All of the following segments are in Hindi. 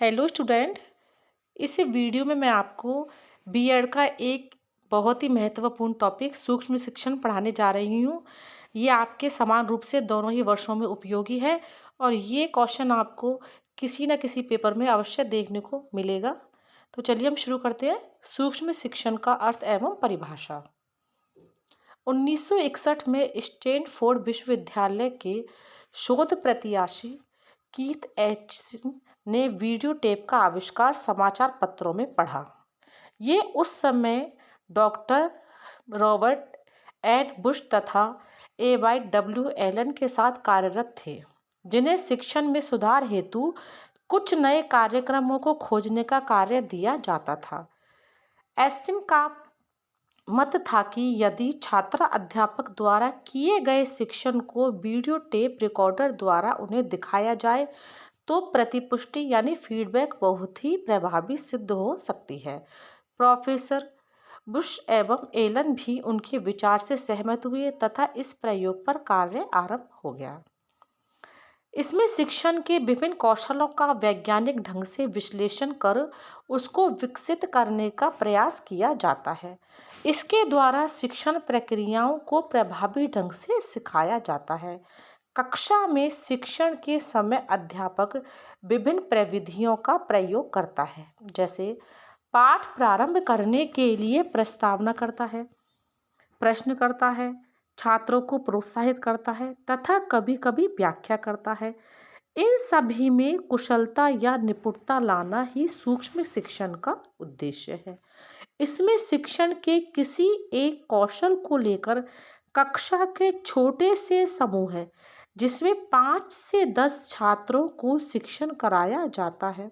Hello student. इस वीडियो में मैं आपको बीएड का एक बहुत ही महत्वपूर्ण टॉपिक सूक्ष्म शिक्षण पढ़ाने जा रही हूँ। ये आपके समान रूप से दोनों ही वर्षों में उपयोगी है और ये क्वेश्चन आपको किसी न किसी पेपर में अवश्य देखने को मिलेगा। तो चलिए हम शुरू करते हैं। सूक्ष्म शिक्षण का अर्थ एवं परिभाषा। 1961 में स्टैनफोर्ड विश्वविद्यालय के शोध प्रत्याशी कीथ एच ने वीडियो टेप का आविष्कार समाचार पत्रों में पढ़ा। ये उस समय डॉक्टर रॉबर्ट एड बुश तथा ए.वाई.डब्ल्यू. एलन के साथ कार्यरत थे, जिन्हें शिक्षण में सुधार हेतु कुछ नए कार्यक्रमों को खोजने का कार्य दिया जाता था। एसिन का मत था कि यदि छात्र अध्यापक द्वारा किए गए शिक्षण को वीडियो टेप रिकॉर्डर द्वारा उन्हें दिखाया जाए तो प्रतिपुष्टि यानी फीडबैक बहुत ही प्रभावी सिद्ध हो सकती है। प्रोफेसर बुश एवं एलन भी उनके विचार से सहमत हुए तथा इस प्रयोग पर कार्य आरंभ हो गया। इसमें शिक्षण के विभिन्न कौशलों का वैज्ञानिक ढंग से विश्लेषण कर उसको विकसित करने का प्रयास किया जाता है। इसके द्वारा शिक्षण प्रक्रियाओं को प्रभावी ढंग से सिखाया जाता है। कक्षा में शिक्षण के समय अध्यापक विभिन्न प्रविधियों का प्रयोग करता है, जैसे पाठ प्रारंभ करने के लिए प्रस्तावना करता है, प्रश्न करता है, छात्रों को प्रोत्साहित करता है तथा कभी-कभी व्याख्या करता है। इन सभी में कुशलता या निपुणता लाना ही सूक्ष्म शिक्षण का उद्देश्य है। इसमें शिक्षण के किसी एक कौशल को लेकर कक्षा के छोटे से समूह है, जिसमें 5 से 10 छात्रों को शिक्षण कराया जाता है।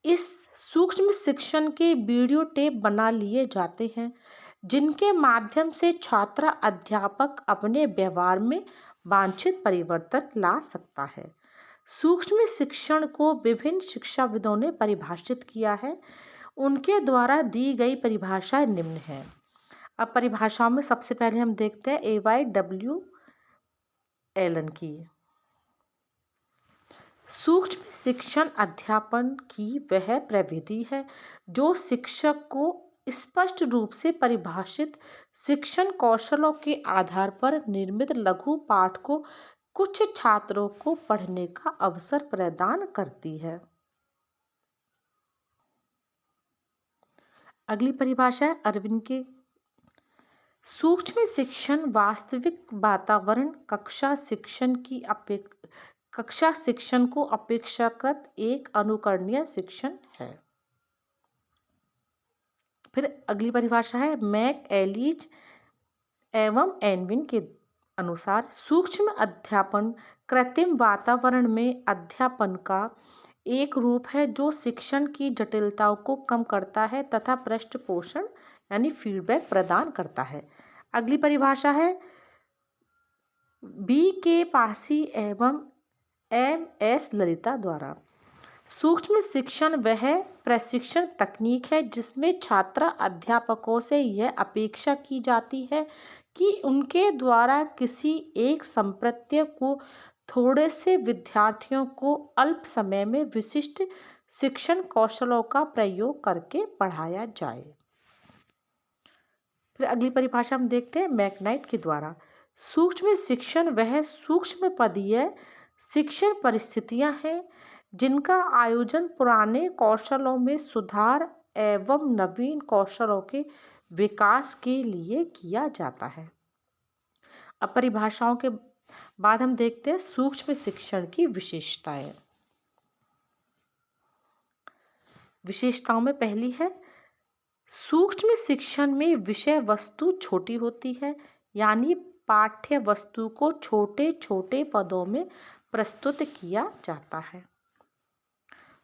इस सूक्ष्म शिक्षण के वीडियो टेप बना लिए जाते हैं, जिनके माध्यम से छात्र अध्यापक अपने व्यवहार में वांछित परिवर्तन ला सकता है। सूक्ष्म शिक्षण को विभिन्न शिक्षाविदों ने परिभाषित किया है। उनके द्वारा दी गई परिभाषाएं निम्न हैं। अब परिभाषाओं में सबसे पहले हम देखते हैं ए.वाई.डब्ल्यू. एलन की। सूक्ष्म शिक्षण अध्यापन की वह प्रविधि है जो शिक्षक को स्पष्ट रूप से परिभाषित शिक्षण कौशलों के आधार पर निर्मित लघु पाठ को कुछ छात्रों को पढ़ने का अवसर प्रदान करती है। अगली परिभाषा है अरविंद की। सूक्ष्म शिक्षण वास्तविक वातावरण कक्षा शिक्षण को अपेक्षाकृत एक अनुकरणीय शिक्षण है। फिर अगली परिभाषा है मैक एलिज एवं एनविन के अनुसार सूक्ष्म अध्यापन कृत्रिम वातावरण में अध्यापन का एक रूप है जो शिक्षण की जटिलताओं को कम करता है तथा पृष्ठपोषण यानी फीडबैक प्रदान करता है। अगली परिभाषा है बी के पासी एवं एम एस ललिता द्वारा। सूक्ष्म शिक्षण वह प्रशिक्षण तकनीक है जिसमें छात्र अध्यापकों से यह अपेक्षा की जाती है कि उनके द्वारा किसी एक संप्रत्य को थोड़े से विद्यार्थियों को अल्प समय में विशिष्ट शिक्षण कौशलों का प्रयोग करके पढ़ाया जाए। फिर अगली परिभाषा हम देखते हैं मैकनाइट के द्वारा। सूक्ष्म शिक्षण वह सूक्ष्म पदीय शिक्षण परिस्थितियां हैं जिनका आयोजन पुराने कौशलों में सुधार एवं नवीन कौशलों के विकास के लिए किया जाता है। अब परिभाषाओं के बाद हम देखते हैं सूक्ष्म शिक्षण की विशेषताएं। विशेषताओं में पहली है सूक्ष्म शिक्षण में विषय वस्तु छोटी होती है, यानी पाठ्य वस्तु को छोटे छोटे पदों में प्रस्तुत किया जाता है।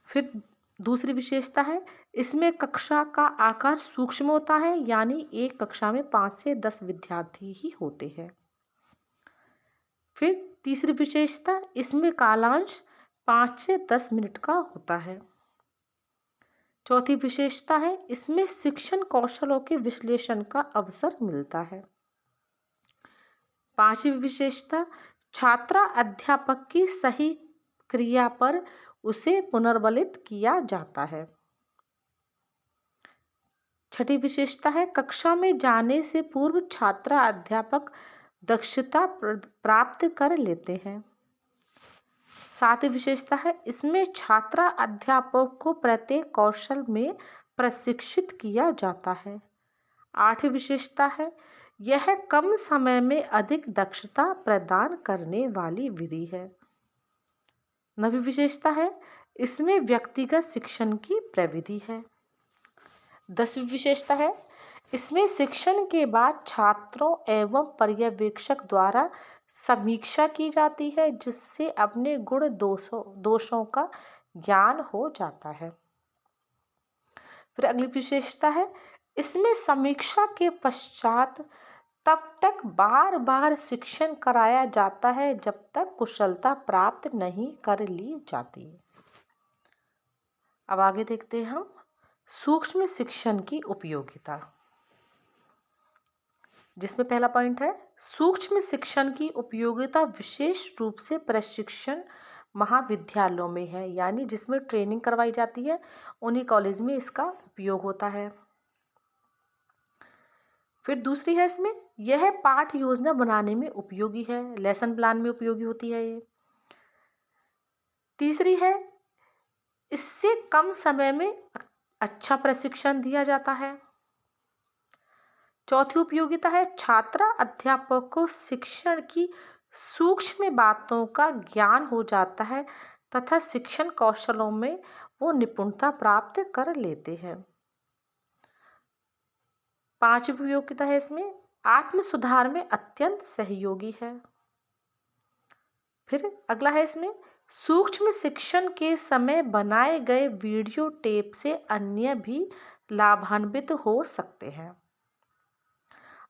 फिर दूसरी विशेषता है इसमें कक्षा का आकार सूक्ष्म होता है, यानी एक कक्षा में 5 से 10 विद्यार्थी ही होते हैं। फिर तीसरी विशेषता इसमें कालांश 5 से 10 मिनट का होता है। चौथी विशेषता है इसमें शिक्षण कौशलों के विश्लेषण का अवसर मिलता है। पांचवी विशेषता छात्र अध्यापक की सही क्रिया पर उसे पुनर्बलित किया जाता है। छठी विशेषता है कक्षा में जाने से पूर्व छात्र अध्यापक दक्षता प्राप्त कर लेते हैं। सातवीं विशेषता है इसमें छात्र अध्यापक को प्रत्येक कौशल में प्रशिक्षित किया जाता है। आठवीं विशेषता है यह कम समय में अधिक दक्षता प्रदान करने वाली विधि है। नवीं विशेषता है इसमें व्यक्तिगत शिक्षण की प्रविधि है। 10वीं विशेषता है इसमें शिक्षण के बाद छात्रों एवं पर्यवेक्षक द्वारा समीक्षा की जाती है जिससे अपने गुण दोषों का ज्ञान हो जाता है। फिर अगली विशेषता है इसमें समीक्षा के पश्चात तब तक बार बार शिक्षण कराया जाता है जब तक कुशलता प्राप्त नहीं कर ली जाती। अब आगे देखते हैं हम सूक्ष्म शिक्षण की उपयोगिता, जिसमें पहला पॉइंट है सूक्ष्म शिक्षण की उपयोगिता विशेष रूप से प्रशिक्षण महाविद्यालयों में है, यानी जिसमें ट्रेनिंग करवाई जाती है उन्हीं कॉलेज में इसका उपयोग होता है। फिर दूसरी है इसमें यह पाठ योजना बनाने में उपयोगी है, लेसन प्लान में उपयोगी होती है ये। तीसरी है इससे कम समय में अच्छा प्रशिक्षण दिया जाता है। चौथी उपयोगिता है छात्र अध्यापक को शिक्षण की सूक्ष्म बातों का ज्ञान हो जाता है तथा शिक्षण कौशलों में वो निपुणता प्राप्त कर लेते हैं। पांचवी उपयोगिता है इसमें आत्म सुधार में अत्यंत सहयोगी है। फिर अगला है इसमें सूक्ष्म शिक्षण के समय बनाए गए वीडियो टेप से अन्य भी लाभान्वित हो सकते हैं।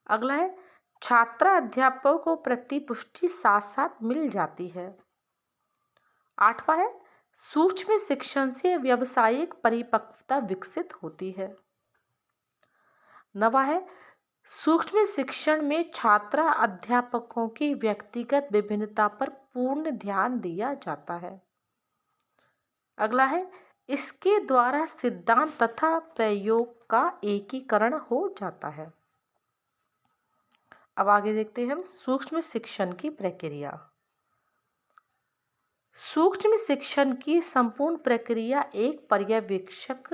अगला है छात्र अध्यापकों को प्रतिपुष्टि साथ साथ मिल जाती है। आठवां है सूक्ष्म शिक्षण से व्यावसायिक परिपक्वता विकसित होती है। नवा है सूक्ष्म शिक्षण में छात्र अध्यापकों की व्यक्तिगत विभिन्नता पर पूर्ण ध्यान दिया जाता है। अगला है इसके द्वारा सिद्धांत तथा प्रयोग का एकीकरण हो जाता है। अब आगे देखते हैं हम सूक्ष्म शिक्षण की प्रक्रिया। सूक्ष्म शिक्षण की संपूर्ण प्रक्रिया एक पर्यवेक्षक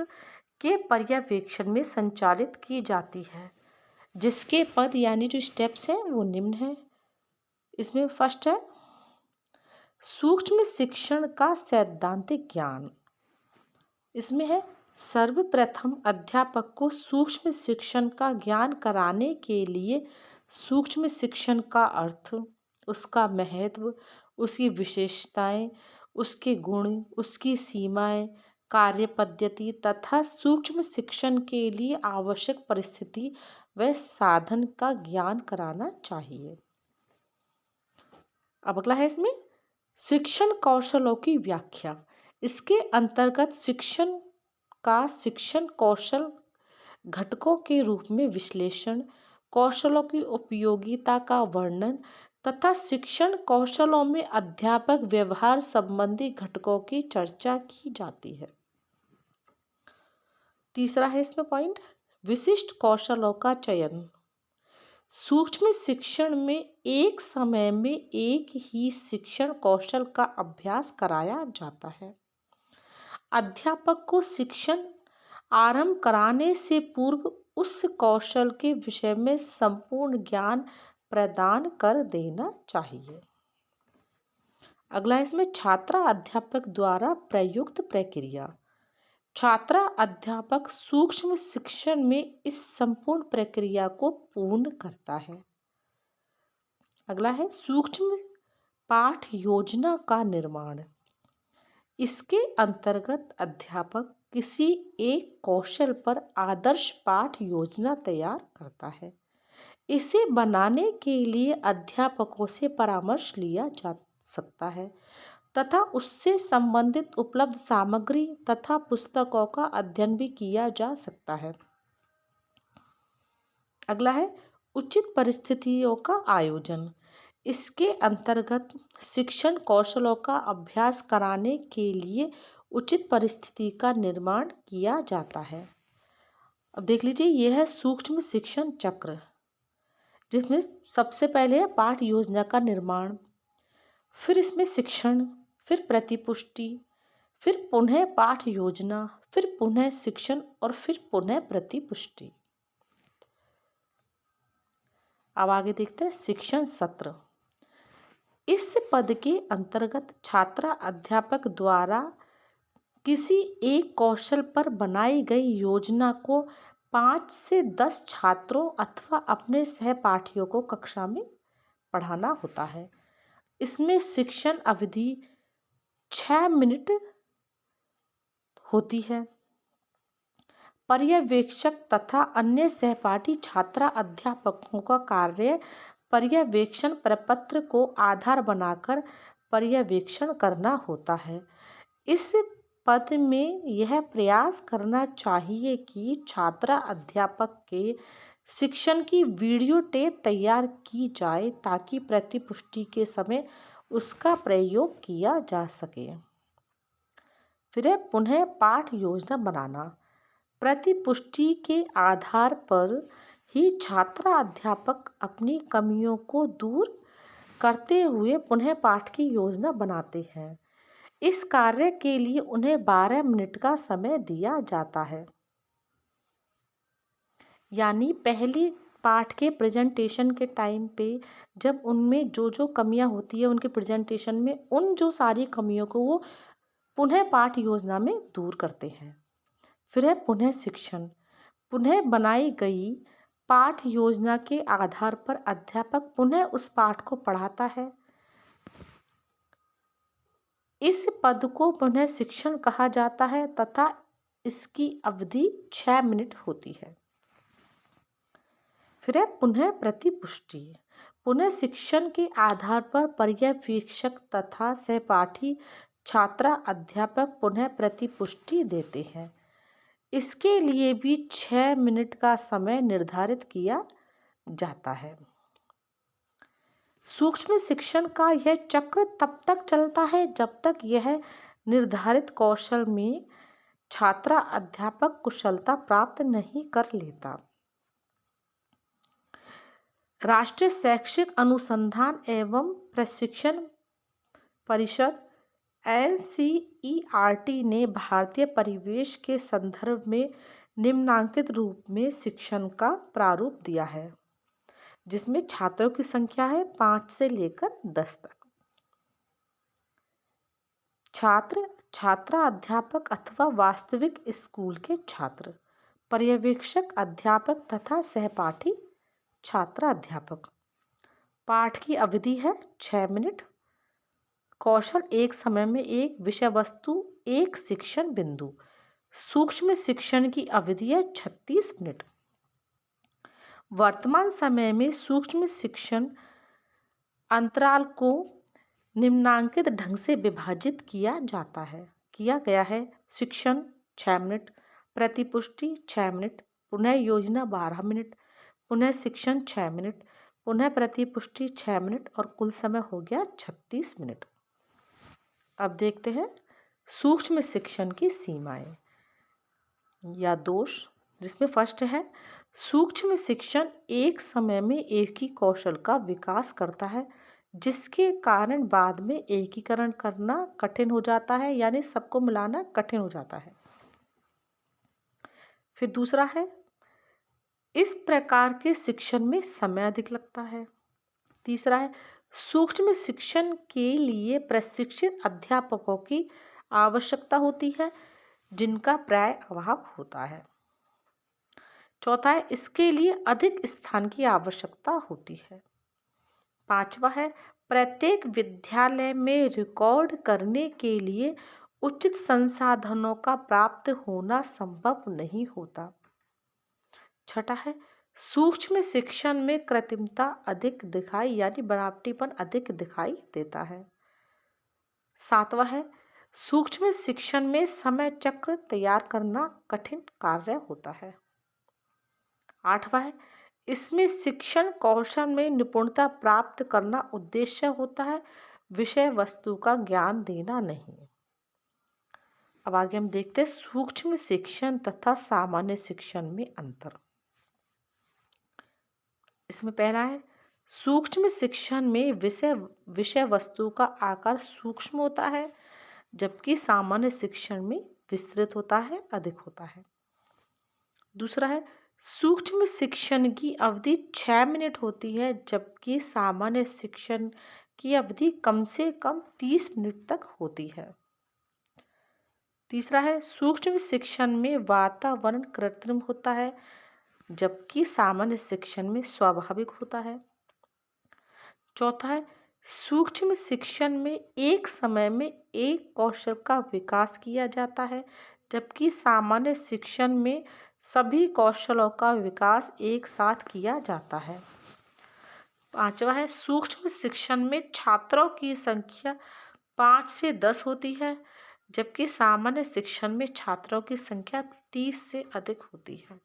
के पर्यवेक्षण में संचालित की जाती है, जिसके पद यानी जो स्टेप्स हैं वो निम्न है। इसमें फर्स्ट है सूक्ष्म शिक्षण का सैद्धांतिक ज्ञान। इसमें है सर्वप्रथम अध्यापक को सूक्ष्म शिक्षण का ज्ञान कराने के लिए सूक्ष्म शिक्षण का अर्थ, उसका महत्व, उसकी विशेषताएं, उसके गुण, उसकी सीमाएं, कार्य पद्धति तथा सूक्ष्म शिक्षण के लिए आवश्यक परिस्थिति व साधन का ज्ञान कराना चाहिए। अब अगला है इसमें शिक्षण कौशलों की व्याख्या। इसके अंतर्गत शिक्षण का शिक्षण कौशल घटकों के रूप में विश्लेषण, कौशलों की उपयोगिता का वर्णन तथा शिक्षण कौशलों में अध्यापक व्यवहार संबंधी घटकों की चर्चा की जाती है। तीसरा है इसमें पॉइंट विशिष्ट कौशलों का चयन। सूक्ष्म शिक्षण में एक समय में एक ही शिक्षण कौशल का अभ्यास कराया जाता है। अध्यापक को शिक्षण आरंभ कराने से पूर्व उस कौशल के विषय में संपूर्ण ज्ञान प्रदान कर देना चाहिए। अगला इसमें छात्र अध्यापक द्वारा प्रयुक्त प्रक्रिया। छात्र अध्यापक सूक्ष्म शिक्षण में इस संपूर्ण प्रक्रिया को पूर्ण करता है। अगला है सूक्ष्म पाठ योजना का निर्माण। इसके अंतर्गत अध्यापक किसी एक कौशल पर आदर्श पाठ योजना तैयार करता है। इसे बनाने के लिए अध्यापकों से परामर्श लिया जा सकता है तथा उससे संबंधित उपलब्ध सामग्री तथा पुस्तकों का अध्ययन भी किया जा सकता है। अगला है उचित परिस्थितियों का आयोजन। इसके अंतर्गत शिक्षण कौशलों का अभ्यास कराने के लिए उचित परिस्थिति का निर्माण किया जाता है। अब देख लीजिए, यह है सूक्ष्म शिक्षण चक्र, जिसमें सबसे पहले है पाठ योजना का निर्माण, फिर इसमें शिक्षण, फिर प्रतिपुष्टि, फिर पुनः पाठ योजना, फिर पुनः शिक्षण और फिर पुनः प्रतिपुष्टि। अब आगे देखते हैं शिक्षण सत्र। इस पद के अंतर्गत छात्र अध्यापक द्वारा किसी एक कौशल पर बनाई गई योजना को 5 से 10 छात्रों अथवा अपने सहपाठियों को कक्षा में पढ़ाना होता है। इसमें शिक्षण अवधि 6 मिनट होती है। पर्यवेक्षक तथा अन्य सहपाठी छात्र अध्यापकों का कार्य पर्यवेक्षण प्रपत्र को आधार बनाकर पर्यवेक्षण करना होता है। इस पद में यह प्रयास करना चाहिए कि छात्र अध्यापक के शिक्षण की वीडियो टेप तैयार की जाए ताकि प्रतिपुष्टि के समय उसका प्रयोग किया जा सके। फिर है पुनः पाठ योजना बनाना। प्रतिपुष्टि के आधार पर ही छात्र अध्यापक अपनी कमियों को दूर करते हुए पुनः पाठ की योजना बनाते हैं। इस कार्य के लिए उन्हें 12 मिनट का समय दिया जाता है। यानी पहले पाठ के प्रेजेंटेशन के टाइम पे जब उनमें जो जो कमियां होती है उनके प्रेजेंटेशन में, उन जो सारी कमियों को वो पुनः पाठ योजना में दूर करते हैं। फिर है पुनः शिक्षण। पुनः बनाई गई पाठ योजना के आधार पर अध्यापक पुनः उस पाठ को पढ़ाता है। इस पद को पुनः शिक्षण कहा जाता है तथा इसकी अवधि 6 मिनट होती है। फिर है पुनः प्रतिपुष्टि। पुनः शिक्षण के आधार पर पर्यवेक्षक तथा सहपाठी छात्र अध्यापक पुनः प्रतिपुष्टि देते हैं। इसके लिए भी 6 मिनट का समय निर्धारित किया जाता है। सूक्ष्म शिक्षण का यह चक्र तब तक चलता है जब तक यह निर्धारित कौशल में छात्र अध्यापक कुशलता प्राप्त नहीं कर लेता। राष्ट्रीय शैक्षिक अनुसंधान एवं प्रशिक्षण परिषद NCERT ने भारतीय परिवेश के संदर्भ में निम्नांकित रूप में शिक्षण का प्रारूप दिया है, जिसमें छात्रों की संख्या है 5 से लेकर 10 तक। छात्र, छात्रा अध्यापक अथवा वास्तविक स्कूल के छात्र, पर्यवेक्षक अध्यापक तथा सहपाठी छात्रा अध्यापक। पाठ की अवधि है 6 मिनट। कौशल एक समय में एक विषय वस्तु एक शिक्षण बिंदु। सूक्ष्म शिक्षण की अवधि है 36 मिनट। वर्तमान समय में सूक्ष्म शिक्षण अंतराल को निम्नांकित ढंग से विभाजित किया गया है। शिक्षण 6 मिनट, प्रतिपुष्टि 6 मिनट, पुनः योजना 12 मिनट, पुनः शिक्षण 6 मिनट, पुनः प्रतिपुष्टि 6 मिनट और कुल समय हो गया 36 मिनट। अब देखते हैं सूक्ष्म शिक्षण की सीमाएं या दोष, जिसमें फर्स्ट है सूक्ष्म शिक्षण एक समय में एक ही कौशल का विकास करता है, जिसके कारण बाद में एकीकरण करना कठिन हो जाता है, यानी सबको मिलाना कठिन हो जाता है। फिर दूसरा है इस प्रकार के शिक्षण में समय अधिक लगता है। तीसरा है सूक्ष्म शिक्षण के लिए प्रशिक्षित अध्यापकों की आवश्यकता होती है, जिनका प्राय अभाव होता है। चौथा है इसके लिए अधिक स्थान की आवश्यकता होती है। पांचवा है प्रत्येक विद्यालय में रिकॉर्ड करने के लिए उचित संसाधनों का प्राप्त होना संभव नहीं होता। छठा है सूक्ष्म शिक्षण में कृत्रिमता अधिक दिखाई यानी बनावटीपन अधिक दिखाई देता है। सातवां है सूक्ष्म शिक्षण में समय चक्र तैयार करना कठिन कार्य होता है। आठवां है इसमें शिक्षण कौशल में निपुणता प्राप्त करना उद्देश्य होता है, विषय वस्तु का ज्ञान देना नहीं। अब आगे हम देखते हैं सूक्ष्म शिक्षण तथा सामान्य शिक्षण में अंतर। इसमें पहला है सूक्ष्म शिक्षण में विषय वस्तु का आकार सूक्ष्म होता है, जबकि सामान्य शिक्षण में विस्तृत होता है, अधिक होता है। दूसरा है सूक्ष्म शिक्षण की अवधि 6 मिनट होती है, जबकि सामान्य शिक्षण की अवधि कम से कम 30 मिनट तक होती है। तीसरा है सूक्ष्म शिक्षण में वातावरण कृत्रिम होता है, जबकि सामान्य शिक्षण में स्वाभाविक होता है। चौथा है सूक्ष्म शिक्षण में एक समय में एक कौशल का विकास किया जाता है, जबकि सामान्य शिक्षण में सभी कौशलों का विकास एक साथ किया जाता है। पांचवा है सूक्ष्म शिक्षण में छात्रों की संख्या 5 से 10 होती है, जबकि सामान्य शिक्षण में छात्रों की संख्या 30 से अधिक होती है।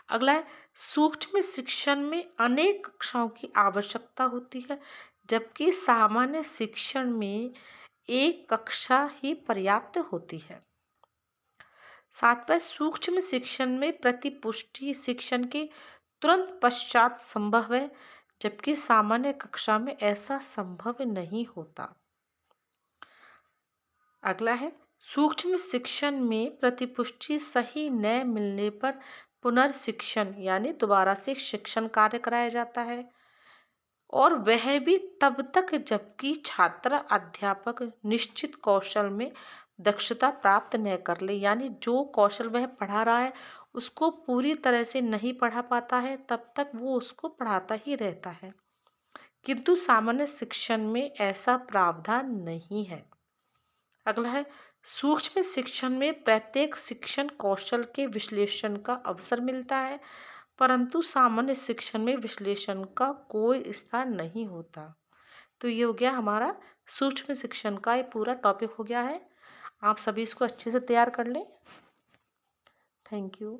अगला है सूक्ष्म शिक्षण में अनेक कक्षाओं की आवश्यकता होती है, जबकि सामान्य शिक्षण में एक कक्षा ही पर्याप्त होती है। सातवां सूक्ष्म शिक्षण में प्रतिपुष्टि शिक्षण के तुरंत पश्चात संभव है, जबकि सामान्य कक्षा में ऐसा संभव नहीं होता। अगला है सूक्ष्म शिक्षण में प्रतिपुष्टि सही न मिलने पर पुनर्शिक्षण यानी दोबारा से शिक्षण कार्य कराया जाता है, और वह भी तब तक जबकि छात्र अध्यापक निश्चित कौशल में दक्षता प्राप्त न कर ले, यानी जो कौशल वह पढ़ा रहा है उसको पूरी तरह से नहीं पढ़ा पाता है, तब तक वो उसको पढ़ाता ही रहता है। किंतु सामान्य शिक्षण में ऐसा प्रावधान नहीं है। अगला है सूक्ष्म शिक्षण में प्रत्येक शिक्षण कौशल के विश्लेषण का अवसर मिलता है, परंतु सामान्य शिक्षण में विश्लेषण का कोई स्थान नहीं होता। तो ये हो गया हमारा सूक्ष्म शिक्षण का ये पूरा टॉपिक हो गया है। आप सभी इसको अच्छे से तैयार कर लें। Thank you.